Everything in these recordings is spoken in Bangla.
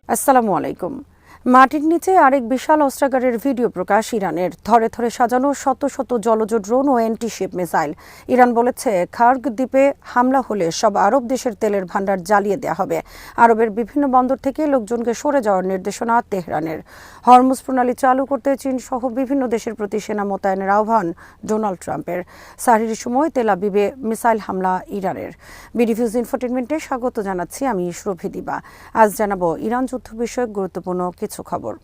আসসালামু আলাইকুম। মাটির নিচে আরেক বিশাল অস্ত্রাগারের ভিডিও প্রকাশ ইরানের। থরে থরে সাজানো শত শত জলজ ড্রোন ও অ্যান্টিশিপ মিসাইল। ইরান বলেছে খার্গ দ্বীপে হামলা হলে সব আরব দেশের তেলের ভান্ডার জ্বালিয়ে দেওয়া হবে। আরবের বিভিন্ন বন্দর থেকে লোকজনকে সরে যাওয়ার নির্দেশনা তেহরানের। হরমুজ প্রণালী চালু করতে চীন সহ বিভিন্ন দেশের প্রতি সেনা মোতায়েনের আহ্বান ডোনাল্ড ট্রাম্পের। সাহরির সময় তেল আবিবে মিসাইল হামলা ইরানের। বিডিভিউজ ইনফোটেনমেন্টে স্বাগত জানাচ্ছি আমি সুরভি দিবা। আজ জানাবো ইরান যুদ্ধ বিষয়ক গুরুত্বপূর্ণ কিছু খবর।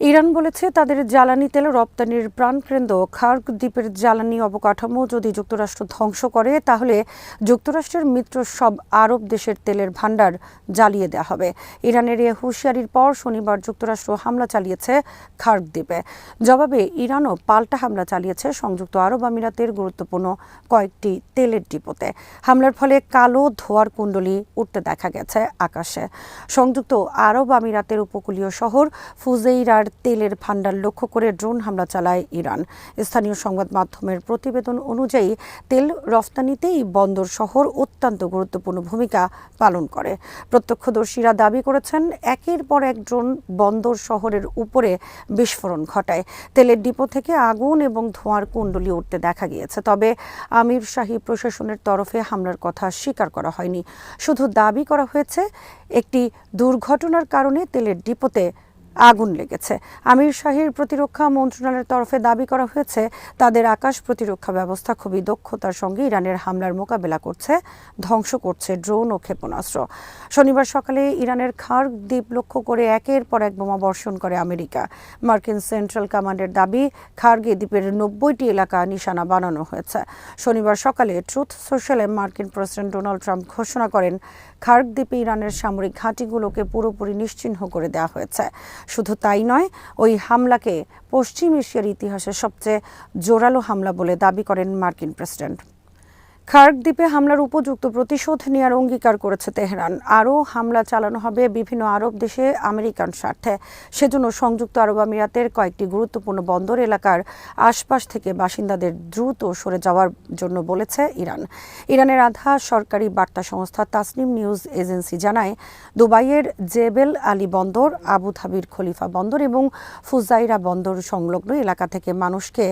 ইরান বলেছে তাদের জ্বালানি তেল রপ্তানির প্রাণকেন্দ্র খার্গ দ্বীপের জ্বালানি অবকাঠামো যদি যুক্তরাষ্ট্র ধ্বংস করে তাহলে যুক্তরাষ্ট্রের মিত্র সব আরব দেশের তেলের ভান্ডার জ্বালিয়ে দেওয়া হবে। ইরানের এ হুঁশিয়ারির পর শনিবার যুক্তরাষ্ট্র হামলা চালিয়েছে খার্গ দ্বীপে। জবাবে ইরানও পাল্টা হামলা চালিয়েছে সংযুক্ত আরব আমিরাতের গুরুত্বপূর্ণ কয়েকটি তেলের ডিপোতে। হামলার ফলে কালো ধোঁয়ার কুণ্ডলী উঠতে দেখা গেছে আকাশে। সংযুক্ত আরব আমিরাতের উপকূলীয় শহর ফুজেইরার তেলের ভান্ডার লক্ষ্য করে ড্রোন হামলা চালায় ইরান। স্থানীয় সংবাদ মাধ্যমের প্রতিবেদন অনুযায়ী তেল রফতানিতে এই বন্দর শহর অত্যন্ত গুরুত্বপূর্ণ ভূমিকা পালন করে। প্রত্যক্ষদর্শীরা দাবি করেছেন একের পর এক ড্রোন বন্দর শহরের উপরে বিস্ফোরণ ঘটায়। তেলের ডিপো থেকে আগুন এবং ধোঁয়ার কুণ্ডলী উঠতে দেখা গিয়েছে। তবে আমির শাহী প্রশাসনের তরফে হামলার কথা স্বীকার করা হয়নি। শুধু দাবি করা হয়েছে একটি দুর্ঘটনার কারণে তেলের ডিপোতে আগুন লেগেছে। আমির শাহীর প্রতিরক্ষা মন্ত্রণালয়ের তরফে দাবি করা হয়েছে তাদের আকাশ প্রতিরক্ষা ব্যবস্থা খুবই দক্ষতার সঙ্গে ইরানের হামলার মোকাবেলা করছে, ধ্বংস করছে ড্রোন ও ক্ষেপণাস্ত্র। শনিবার সকালে ইরানের খার্গ দ্বীপ লক্ষ্য করে একের পর এক বোমা বর্ষণ করে আমেরিকা। মার্কিন সেন্ট্রাল কমান্ডের দাবি খার্গে দ্বীপের ৯০টি এলাকা নিশানা বানানো হয়েছে। শনিবার সকালে ট্রুথ সোশ্যালে মার্কিন প্রেসিডেন্ট ডোনাল্ড ট্রাম্প ঘোষণা করেন খার্গ দ্বীপে ইরানের সামরিক ঘাঁটিগুলোকে পুরোপুরি নিশ্চিহ্ন করে দেওয়া হয়েছে। শুধু তাই নয়, ওই হামলাকে পশ্চিম এশিয়ার ইতিহাসে সবচেয়ে জোরালো হামলা বলে দাবি করেন মার্কিন প্রেসিডেন্ট। খার্গ দ্বীপে হামলার উপযুক্ত প্রতিশোধ নেওয়ার অঙ্গীকার করেছে তেহরান। আরও হামলা চালানো হবে বিভিন্ন আরব দেশে আমেরিকান স্বার্থে। সেজন্য সংযুক্ত আরব আমিরাতের কয়েকটি গুরুত্বপূর্ণ বন্দর এলাকার আশপাশ থেকে বাসিন্দাদের দ্রুত সরে যাওয়ার জন্য বলেছে ইরান। ইরানের আধা সরকারি বার্তা সংস্থা তাসনিম নিউজ এজেন্সি জানায় দুবাইয়ের জেবেল আলী বন্দর, আবুধাবির খলিফা বন্দর এবং ফুজাইরা বন্দর সংলগ্ন এলাকা থেকে মানুষকে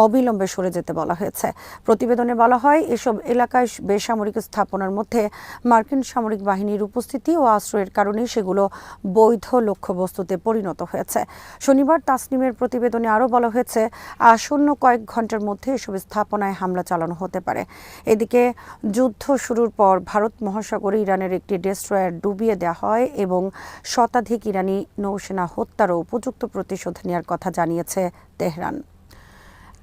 অবিলম্বে সরে যেতে বলা হয়েছে। প্রতিবেদনে বলা হয় এসব এলাকায় বেসামরিক স্থাপনার মধ্যে মার্কিন সামরিক বাহিনীর উপস্থিতি ও আশ্রয়ের কারণে সেগুলো বৈধ লক্ষ্যবস্তুতে পরিণত হয়েছে। শনিবার তাসনিমের প্রতিবেদনে আরও বলা হয়েছে আসন্ন কয়েক ঘন্টার মধ্যে এসব স্থাপনায় হামলা চালানো হতে পারে। এদিকে যুদ্ধ শুরুর পর ভারত মহাসাগরে ইরানের একটি ডেস্ট্রয়ার ডুবিয়ে দেওয়া হয় এবং শতাধিক ইরানি নৌসেনা হত্যারও উপযুক্ত প্রতিশোধ নেওয়ার কথা জানিয়েছে তেহরান।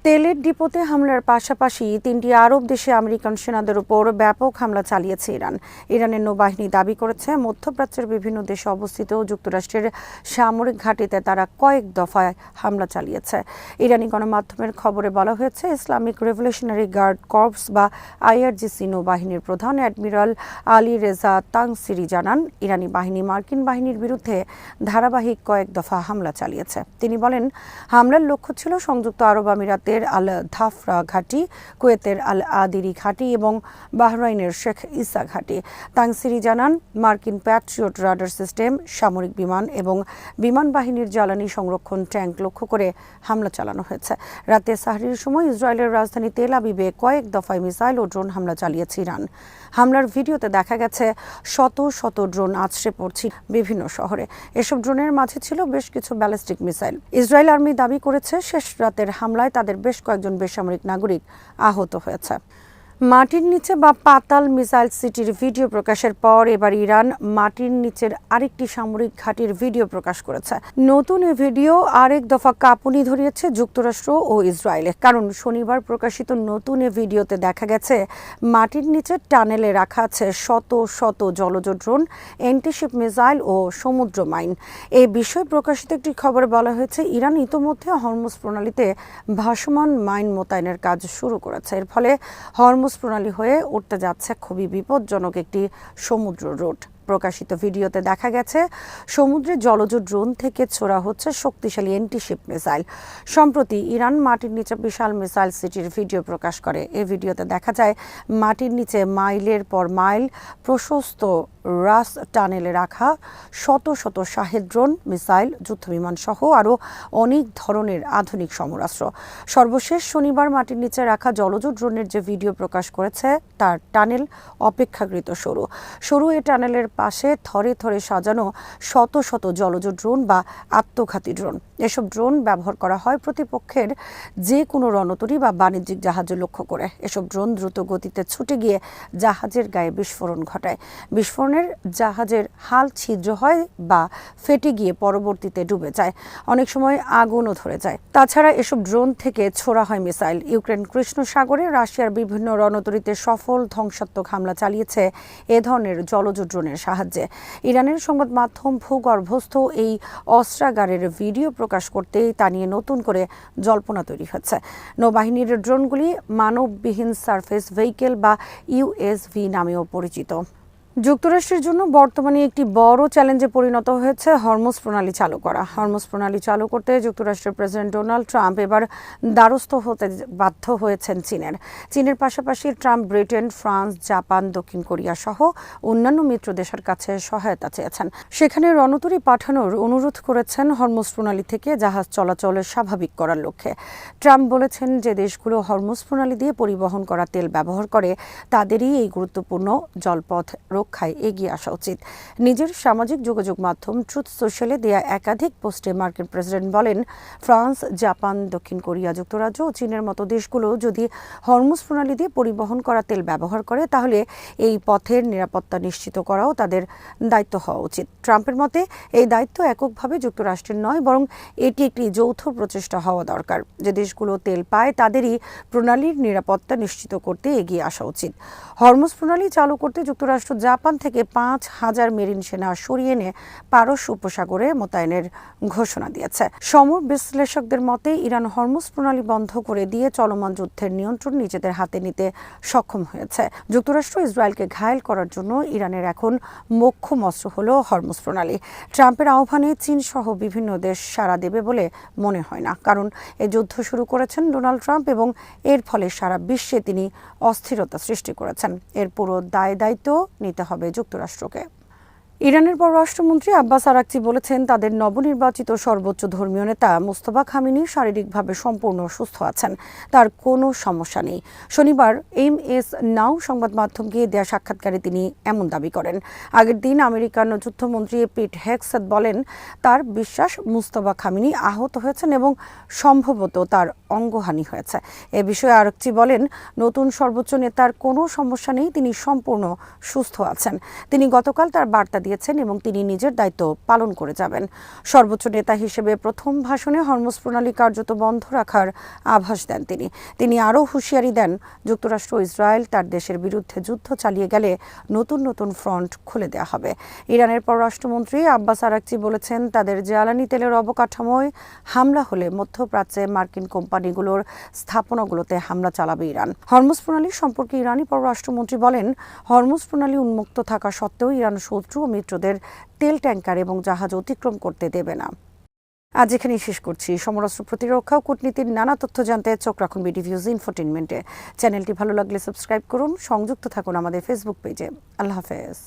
তেলের ডিপোতে হামলার পাশাপাশি ৩টি আরব দেশে আমেরিকান সেনাদের উপর ব্যাপক হামলা চালিয়েছে ইরান। ইরানের নৌবাহিনী দাবি করেছে মধ্যপ্রাচ্যের বিভিন্ন দেশে অবস্থিত যুক্তরাষ্ট্রের সামরিক ঘাঁটিতে তারা কয়েক দফায় হামলা চালিয়েছে। ইরানি গণমাধ্যমের খবরে বলা হয়েছে ইসলামিক রেভলিউশনারি গার্ড কর্পস বা আইআরজিসি নৌবাহিনীর প্রধান অ্যাডমিরাল আলী রেজা তাংসিরি জানান ইরানি বাহিনী মার্কিন বাহিনীর বিরুদ্ধে ধারাবাহিক কয়েক দফা হামলা চালিয়েছে। তিনি বলেন হামলার লক্ষ্য ছিল সংযুক্ত আরব আমিরাত আল ধাফরা ঘাঁটি, কুয়েতের আল আদিরি ঘাঁটি এবং বাহরাইনের শেখ ইসা ঘাঁটি। তাংসিরি জানান মার্কিন প্যাট্রিয়ট রাডার সিস্টেম, সামরিক বিমান এবং বিমান বাহিনীর জ্বালানি সংরক্ষণ ট্যাঙ্ক লক্ষ্য করে হামলা চালানো হয়েছে। রাতে সাহরির সময় ইসরায়েলের রাজধানী তেল আবিবে কয়েক দফায় মিসাইল ও ড্রোন হামলা চালিয়েছে ইরান। হামলার ভিডিওতে দেখা গেছে শত শত ড্রোন আছড়ে পড়ছে বিভিন্ন শহরে। এসব ড্রোনের মাঝে ছিল বেশ কিছু ব্যালিস্টিক মিসাইল। ইসরায়েল আর্মি দাবি করেছে শেষ রাতের হামলায় তাদের বেশ কয়েকজন বেসামরিক নাগরিক আহত হয়েছে। মাটির নিচে বা পাতাল মিসাইল সিটির ভিডিও প্রকাশের পর এবার ইরান মাটির নিচের আরেকটি সামরিক ঘাঁটির ভিডিও প্রকাশ করেছে। নতুন এই ভিডিও আরেক দফা কাঁপুনি ধরিয়েছে যুক্তরাষ্ট্র ও ইসরায়েলে। কারণ শনিবার প্রকাশিত নতুন এই ভিডিওতে দেখা গেছে মাটির নিচে টানেলে রাখা আছে শত শত জলজ ড্রোন, অ্যান্টিশিপ মিসাইল ও সমুদ্র মাইন। এই বিষয়ে প্রকাশিত একটি খবরে বলা হয়েছে ইরান ইতোমধ্যে হরমুজ প্রণালীতে ভাসমান মাইন মোতায়েনের কাজ শুরু করেছে। এর ফলে হরমুজ প্রণালী হয়ে উঠতে যাচ্ছে খুবই বিপজ্জনক একটি সমুদ্র রুট। প্রকাশিত ভিডিওতে দেখা গেছে সমুদ্রে জলজ ড্রোন থেকে ছোড়া হচ্ছে শক্তিশালী অ্যান্টিশিপ মিসাইল। সম্প্রতি ইরান মাটির নিচে বিশাল মিসাইল সিটির ভিডিও প্রকাশ করে। এই ভিডিওতে দেখা যায় মাটির নিচে মাইলের পর মাইল প্রশস্ত রাস টানেলে রাখা শত শত শাহেদ ড্রোন, মিসাইল, যুদ্ধবিমান সহ আরও অনেক ধরনের আধুনিক সমরাস্ত্র। সর্বশেষ শনিবার মাটির নিচে রাখা জলজ ড্রোনের যে ভিডিও প্রকাশ করেছে তার টানেল অপেক্ষাকৃত সরু এই টানেলের পাশে থরে থরে সাজানো শত শত জলজ ড্রোন বা আত্মঘাতী ড্রোন। এসব ড্রোন ব্যবহার করা হয় প্রতিপক্ষের যে কোনো রণতরী বা বাণিজ্যিক জাহাজে লক্ষ্য করে। এসব ড্রোন দ্রুত গতিতে ছুটে গিয়ে জাহাজের গায়ে বিস্ফোরণ ঘটায়। বিস্ফোরণের জাহাজের হাল ছিদ্র হয় বা ফেটে গিয়ে পরবর্তীতে ডুবে যায়। অনেক সময় আগুনও ধরে যায়। তাছাড়া এসব ড্রোন থেকে ছোড়া হয় মিসাইল। ইউক্রেন কৃষ্ণ সাগরে রাশিয়ার বিভিন্ন রণতরীতে সফল ধ্বংসাত্মক হামলা চালিয়েছে এ ধরনের জলজ ড্রোনের সাহায্যে। ইরানের সংবাদ মাধ্যম ভূগর্ভস্থ এই অস্ত্রাগারের ভিডিও প্রকাশ করতেই তা নিয়ে নতুন করে জল্পনা তৈরি হচ্ছে। নৌবাহিনীর ড্রোনগুলি মানববিহীন সারফেস ভেহিকেল বা ইউএসভি নামেও পরিচিত। যুক্তরাষ্ট্রের জন্য বর্তমানে একটি বড় চ্যালেঞ্জে পরিণত হয়েছে হরমুজ প্রণালী চালু করা। হরমুজ প্রণালী চালু করতে যুক্তরাষ্ট্রের প্রেসিডেন্ট ডোনাল্ড ট্রাম্প এবার দ্বারস্থ হতে বাধ্য হয়েছেন চীনের পাশাপাশি ট্রাম্প ব্রিটেন, ফ্রান্স, জাপান, দক্ষিণ কোরিয়া সহ অন্যান্য মিত্র দেশের কাছে সহায়তা চেয়েছেন। সেখানে রণতরী পাঠানোর অনুরোধ করেছেন হরমুজ প্রণালী থেকে জাহাজ চলাচলের স্বাভাবিক করার লক্ষ্যে। ট্রাম্প বলেছেন যে দেশগুলো হরমুজ প্রণালী দিয়ে পরিবহন করা তেল ব্যবহার করে তাদেরই এই গুরুত্বপূর্ণ জলপথ রক্ষায় এগিয়ে আসা উচিত। নিজের সামাজিক যোগাযোগ মাধ্যম ট্রুথ সোশ্যালে দেয়া একাধিক পোস্টে মার্কিন প্রেসিডেন্ট বলেন, ফ্রান্স, জাপান, দক্ষিণ কোরিয়া, যুক্তরাজ্য ও চীনের মতো দেশগুলো যদি হরমুজ প্রণালী দিয়ে পরিবহন করা তেল ব্যবহার করে তাহলে এই পথের নিরাপত্তা নিশ্চিত করাও তাদের দায়িত্ব হওয়া উচিত। ট্রাম্পের মতে এই দায়িত্ব এককভাবে যুক্তরাষ্ট্রের নয়, বরং এটি একটি যৌথ প্রচেষ্টা হওয়া দরকার। যে দেশগুলো তেল পায় তাদেরই প্রণালীর নিরাপত্তা নিশ্চিত করতে এগিয়ে আসা উচিত। হরমুজ প্রণালী চালু করতে যুক্তরাষ্ট্র জাপান থেকে 5,000 মেরিন সেনা সরিয়ে এনে পারস্য উপসাগরে মোতায়েনের ঘোষণা দিয়েছে। সমর বিশ্লেষকদের মতে ইরান হরমুজ প্রণালী বন্ধ করে দিয়ে চলমান যুদ্ধের নিয়ন্ত্রণ নিজেদের হাতে নিতে সক্ষম হয়েছে। যুক্তরাষ্ট্র ইসরায়েলকে ঘায়েল করার জন্য ইরানের এখন মোক্ষম অস্ত্র হল হরমুজ প্রণালী। ট্রাম্পের আহ্বানে চীন সহ বিভিন্ন দেশ সাড়া দেবে বলে মনে হয় না, কারণ এই যুদ্ধ শুরু করেছেন ডোনাল্ড ট্রাম্প এবং এর ফলে সারা বিশ্বে তিনি অস্থিরতা সৃষ্টি করেছেন। এর পুরো দায়িত্ব নিতে হবে যুক্তরাষ্ট্রকে। ইরানের পররাষ্ট্রমন্ত্রী আব্বাস আরাকচি বলেছেন তাদের নবনির্বাচিত সর্বোচ্চ ধর্মীয় নেতা মুস্তফা খামেনি শারীরিকভাবে সম্পূর্ণ সুস্থ আছেন, তার কোনো সমস্যা নেই। শনিবার MS নাও সংবাদ মাধ্যমকে দেয়া সাক্ষাৎকারে তিনি এমন দাবি করেন। আগের দিন আমেরিকান যুদ্ধমন্ত্রী পিট হেগসেথ বলেন তার বিশ্বাস মুস্তফা খামেনি আহত হয়েছেন এবং সম্ভবত তার অঙ্গহানি হয়েছে। এ বিষয়ে আরাকচি বলেন, নতুন সর্বোচ্চ নেতার কোনো সমস্যা নেই, তিনি সম্পূর্ণ সুস্থ আছেন। তিনি গতকাল তার বার্তা দিয়েছেন এবং তিনি নিজের দায়িত্ব পালন করে যাবেন। সর্বোচ্চ নেতা হিসেবে প্রথম ভাষণে হরমুজ প্রণালী কার্যত বন্ধ রাখার আভাস দেন তিনি আরও হুঁশিয়ারি দেন, যুক্তরাষ্ট্র ও ইসরায়েল তার দেশের বিরুদ্ধে যুদ্ধ চালিয়ে গেলে নতুন নতুন ফ্রন্ট খুলে দেওয়া হবে। ইরানের পররাষ্ট্রমন্ত্রী আব্বাস আরাকচি বলেছেন তাদের জ্বালানি তেলের অবকাঠামোয় হামলা হলে মধ্যপ্রাচ্যে মার্কিন কোম্পানিগুলোর স্থাপনাগুলোতে হামলা চালাবে ইরান। হরমুজ প্রণালী সম্পর্কে ইরানি পররাষ্ট্রমন্ত্রী বলেন, হরমুজ প্রণালী উন্মুক্ত থাকা সত্ত্বেও ইরান শত্রু ও মিত্রদের তেল ট্যাঙ্কার এবং জাহাজ অতিক্রম করতে দেবে না। আজ এখানেই শেষ করছি। সমরাস্ত্র প্রতিরক্ষা ও কূটনীতির নানা তথ্য জানতে চোখ রাখুন বিডিভিউজ ইনফোটেইনমেন্টে। চ্যানেলটি ভালো লাগলে সাবস্ক্রাইব করুন, সংযুক্ত থাকুন আমাদের ফেসবুক পেজে। আল্লাহ হাফেজ।